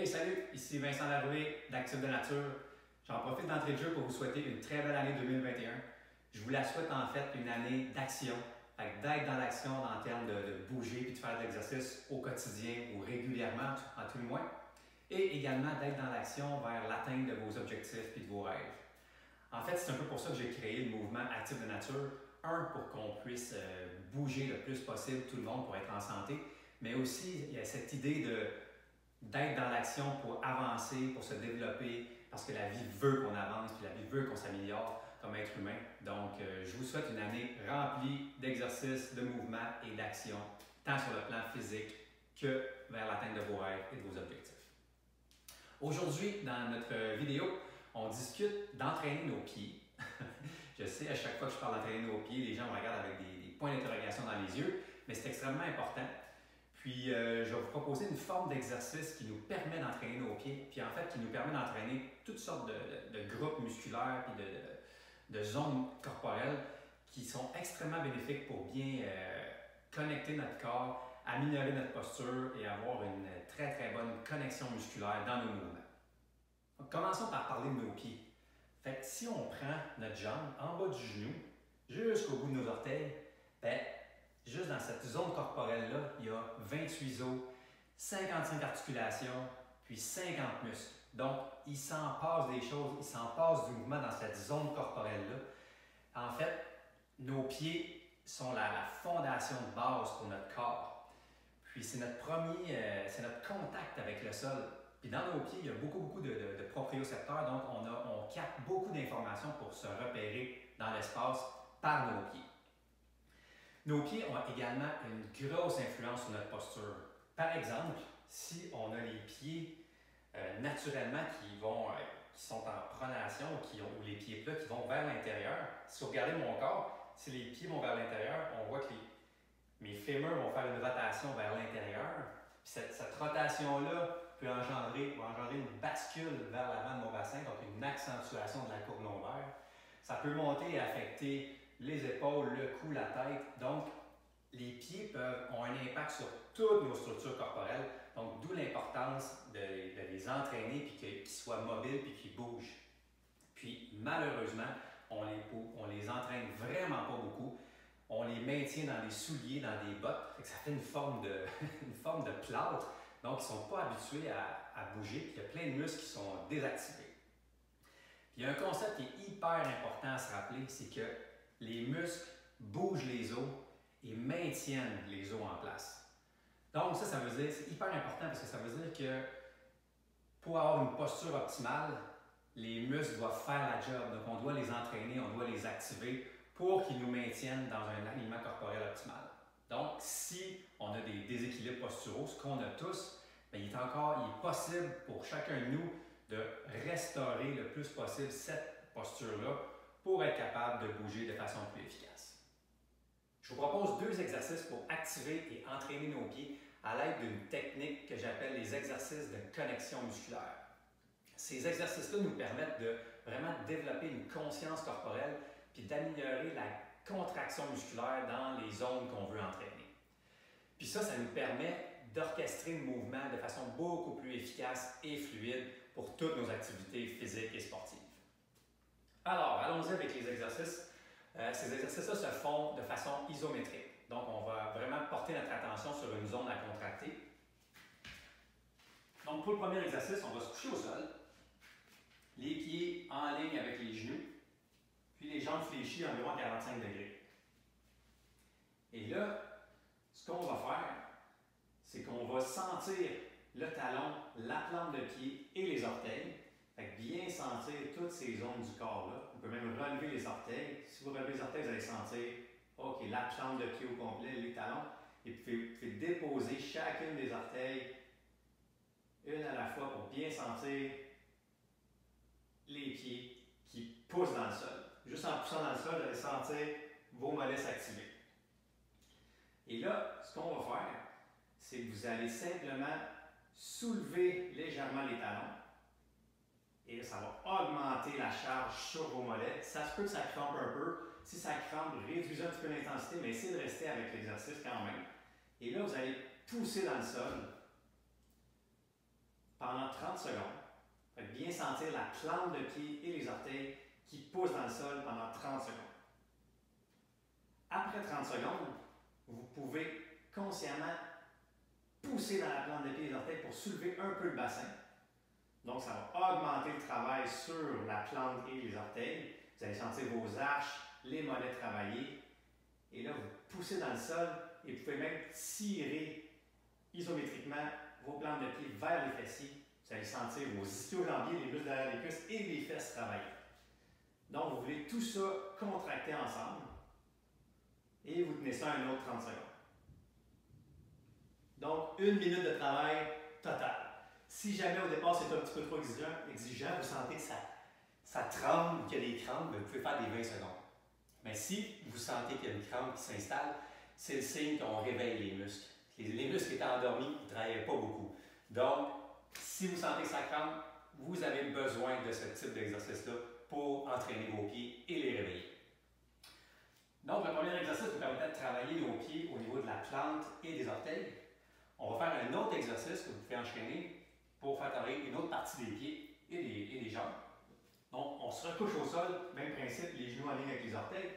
Salut, ici Vincent Laroué d'Actif de Nature. J'en profite d'entrée de jeu pour vous souhaiter une très belle année 2021. Je vous la souhaite en fait une année d'action, d'être dans l'action en termes de bouger et de faire de l'exercice au quotidien ou régulièrement, en tout le moins. Et également d'être dans l'action vers l'atteinte de vos objectifs et de vos rêves. En fait, c'est un peu pour ça que j'ai créé le mouvement Actif de Nature. Un, pour qu'on puisse bouger le plus possible tout le monde pour être en santé, mais aussi il y a cette idée d'être dans l'action pour avancer, pour se développer, parce que la vie veut qu'on avance, puis la vie veut qu'on s'améliore comme être humain. Donc, je vous souhaite une année remplie d'exercices, de mouvements et d'actions, tant sur le plan physique que vers l'atteinte de vos rêves et de vos objectifs. Aujourd'hui, dans notre vidéo, on discute d'entraîner nos pieds. Je sais, à chaque fois que je parle d'entraîner nos pieds, les gens me regardent avec des points d'interrogation dans les yeux, mais c'est extrêmement important. Puis, je vais vous proposer une forme d'exercice qui nous permet d'entraîner nos pieds, puis en fait, qui nous permet d'entraîner toutes sortes de groupes musculaires puis de zones corporelles qui sont extrêmement bénéfiques pour bien connecter notre corps, améliorer notre posture et avoir une très, très bonne connexion musculaire dans nos mouvements. Donc, commençons par parler de nos pieds. Fait que si on prend notre jambe en bas du genou jusqu'au bout de nos orteils, juste dans cette zone corporelle-là, il y a 28 os, 55 articulations, puis 50 muscles. Donc, il s'en passe des choses, il s'en passe du mouvement dans cette zone corporelle-là. En fait, nos pieds sont la fondation de base pour notre corps. Puis, c'est notre contact avec le sol. Puis, dans nos pieds, il y a beaucoup de propriocepteurs, donc on capte beaucoup d'informations pour se repérer dans l'espace par nos pieds. Nos pieds ont également une grosse influence sur notre posture. Par exemple, si on a les pieds naturellement qui sont en pronation ou les pieds plats qui vont vers l'intérieur, si vous regardez mon corps, si les pieds vont vers l'intérieur, on voit que mes fémurs vont faire une rotation vers l'intérieur. Cette rotation-là peut engendrer une bascule vers l'avant de mon bassin, donc une accentuation de la courbe lombaire. Ça peut monter et affecter les épaules, le cou, la tête. Donc, les pieds ont un impact sur toutes nos structures corporelles. Donc, d'où l'importance de les entraîner puis qu'ils soient mobiles puis qu'ils bougent. Puis, malheureusement, on les entraîne vraiment pas beaucoup. On les maintient dans des souliers, dans des bottes. Ça fait une forme de plâtre. Donc, ils ne sont pas habitués à bouger. Puis, il y a plein de muscles qui sont désactivés. Puis, il y a un concept qui est hyper important à se rappeler, c'est que les muscles bougent les os et maintiennent les os en place. Donc ça veut dire, c'est hyper important parce que ça veut dire que pour avoir une posture optimale, les muscles doivent faire la job. Donc on doit les entraîner, on doit les activer pour qu'ils nous maintiennent dans un alignement corporel optimal. Donc si on a des déséquilibres posturaux, ce qu'on a tous, il est possible pour chacun de nous de restaurer le plus possible cette posture-là pour être capable de bouger de façon plus efficace. Je vous propose 2 exercices pour activer et entraîner nos pieds à l'aide d'une technique que j'appelle les exercices de connexion musculaire. Ces exercices-là nous permettent de vraiment développer une conscience corporelle puis d'améliorer la contraction musculaire dans les zones qu'on veut entraîner. Puis ça nous permet d'orchestrer le mouvement de façon beaucoup plus efficace et fluide pour toutes nos activités physiques et sportives. Alors, allons-y avec les exercices. Ces exercices-là se font de façon isométrique. Donc, on va vraiment porter notre attention sur une zone à contracter. Donc, pour le premier exercice, on va se coucher au sol, les pieds en ligne avec les genoux, puis les jambes fléchies à environ 45 degrés. Et là, ce qu'on va faire, c'est qu'on va sentir le talon, la plante de pied et les orteils. Fait que bien sentir toutes ces zones du corps-là. On peut même relever les orteils. Si vous relevez les orteils, vous allez sentir la plante de pied au complet, les talons. Et puis, vous pouvez déposer chacune des orteils, une à la fois, pour bien sentir les pieds qui poussent dans le sol. Juste en poussant dans le sol, vous allez sentir vos mollets s'activer. Et là, ce qu'on va faire, c'est que vous allez simplement soulever légèrement les talons. Et là, ça va augmenter la charge sur vos mollets. Ça se peut que ça crampe un peu. Si ça crampe, réduisez un petit peu l'intensité, mais essayez de rester avec l'exercice quand même. Et là, vous allez pousser dans le sol pendant 30 secondes. Faites bien sentir la plante de pied et les orteils qui poussent dans le sol pendant 30 secondes. Après 30 secondes, vous pouvez consciemment pousser dans la plante de pied et les orteils pour soulever un peu le bassin. Donc, ça va augmenter le travail sur la plante et les orteils. Vous allez sentir vos arches, les mollets travailler. Et là, vous poussez dans le sol et vous pouvez même tirer isométriquement vos plantes de pied vers les fessiers. Vous allez sentir vos ischio-jambiers, les muscles derrière les cuisses et les fesses travailler. Donc, vous voulez tout ça contracter ensemble et vous tenez ça un autre 30 secondes. Donc, 1 minute de travail total. Si jamais au départ c'est un petit peu trop exigeant, vous sentez que ça tremble, qu'il y a des crampes, vous pouvez faire des 20 secondes. Mais si vous sentez qu'il y a une crampe qui s'installe, c'est le signe qu'on réveille les muscles. Les muscles étant endormis, ils ne travaillent pas beaucoup. Donc, si vous sentez que ça crampe, vous avez besoin de ce type d'exercice-là pour entraîner vos pieds et les réveiller. Donc, le premier exercice vous permet de travailler nos pieds au niveau de la plante et des orteils. On va faire un autre exercice que vous pouvez enchaîner pour faire travailler une autre partie des pieds et des jambes. Donc, on se recouche au sol, même principe, les genoux en ligne avec les orteils.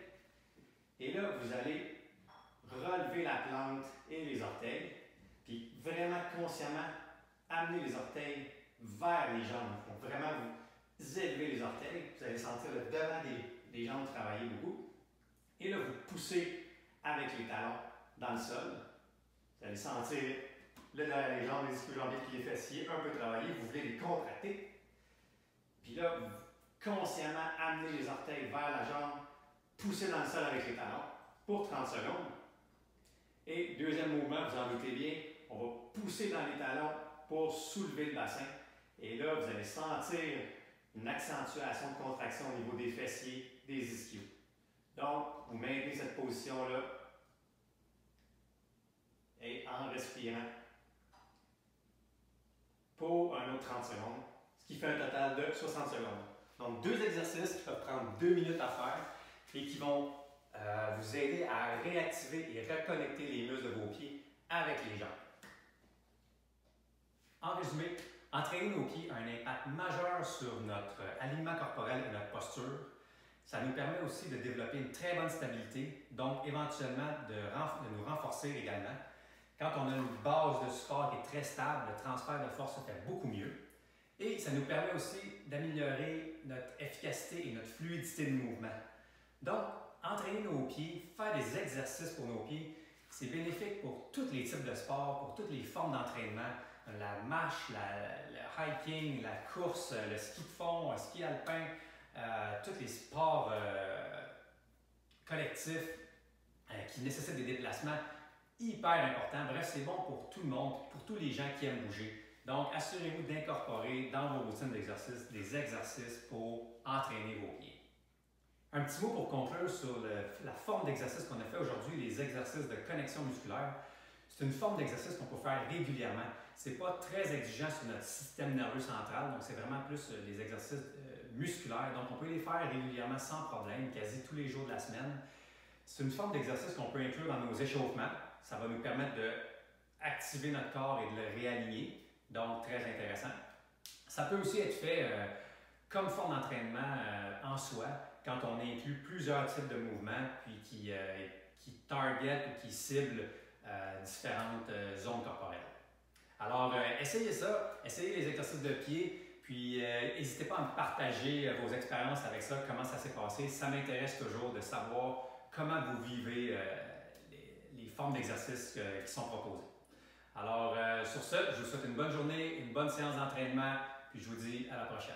Et là, vous allez relever la plante et les orteils, puis vraiment consciemment amener les orteils vers les jambes. Donc, vraiment vous élever les orteils. Vous allez sentir le devant des jambes travailler beaucoup. Et là, vous poussez avec les talons dans le sol. Vous allez sentir le derrière les jambes, les ischio-jambiers puis les fessiers un peu travailler. Vous voulez les contracter. Puis là, vous consciemment amener les orteils vers la jambe, pousser dans le sol avec les talons pour 30 secondes. Et deuxième mouvement, vous en doutez bien, on va pousser dans les talons pour soulever le bassin. Et là, vous allez sentir une accentuation de contraction au niveau des fessiers, des ischios. Donc, vous maintenez cette position-là et en respirant pour un autre 30 secondes, ce qui fait un total de 60 secondes. Donc, 2 exercices qui peuvent prendre 2 minutes à faire et qui vont vous aider à réactiver et reconnecter les muscles de vos pieds avec les jambes. En résumé, entraîner nos pieds a un impact majeur sur notre alignement corporel et notre posture. Ça nous permet aussi de développer une très bonne stabilité, donc éventuellement de nous renforcer également. Quand on a une base de support qui est très stable, le transfert de force se fait beaucoup mieux. Et ça nous permet aussi d'améliorer notre efficacité et notre fluidité de mouvement. Donc, entraîner nos pieds, faire des exercices pour nos pieds, c'est bénéfique pour tous les types de sports, pour toutes les formes d'entraînement. La marche, le hiking, la course, le ski de fond, le ski alpin, tous les sports collectifs qui nécessitent des déplacements hyper importants. Bref, c'est bon pour tout le monde, pour tous les gens qui aiment bouger. Donc, assurez-vous d'incorporer dans vos routines d'exercice des exercices pour entraîner vos pieds. Un petit mot pour conclure sur la forme d'exercice qu'on a fait aujourd'hui, les exercices de connexion musculaire. C'est une forme d'exercice qu'on peut faire régulièrement. Ce n'est pas très exigeant sur notre système nerveux central, donc c'est vraiment plus des exercices musculaires. Donc on peut les faire régulièrement sans problème, quasi tous les jours de la semaine. C'est une forme d'exercice qu'on peut inclure dans nos échauffements. Ça va nous permettre d'activer notre corps et de le réaligner, donc très intéressant. Ça peut aussi être fait comme forme d'entraînement en soi, quand on inclut plusieurs types de mouvements, puis qui target ou qui ciblent différentes zones corporelles. Alors, essayez ça, essayez les exercices de pied, puis n'hésitez pas à me partager vos expériences avec ça, comment ça s'est passé. Ça m'intéresse toujours de savoir comment vous vivez les formes d'exercices qui sont proposées. Alors, sur ce, je vous souhaite une bonne journée, une bonne séance d'entraînement, puis je vous dis à la prochaine.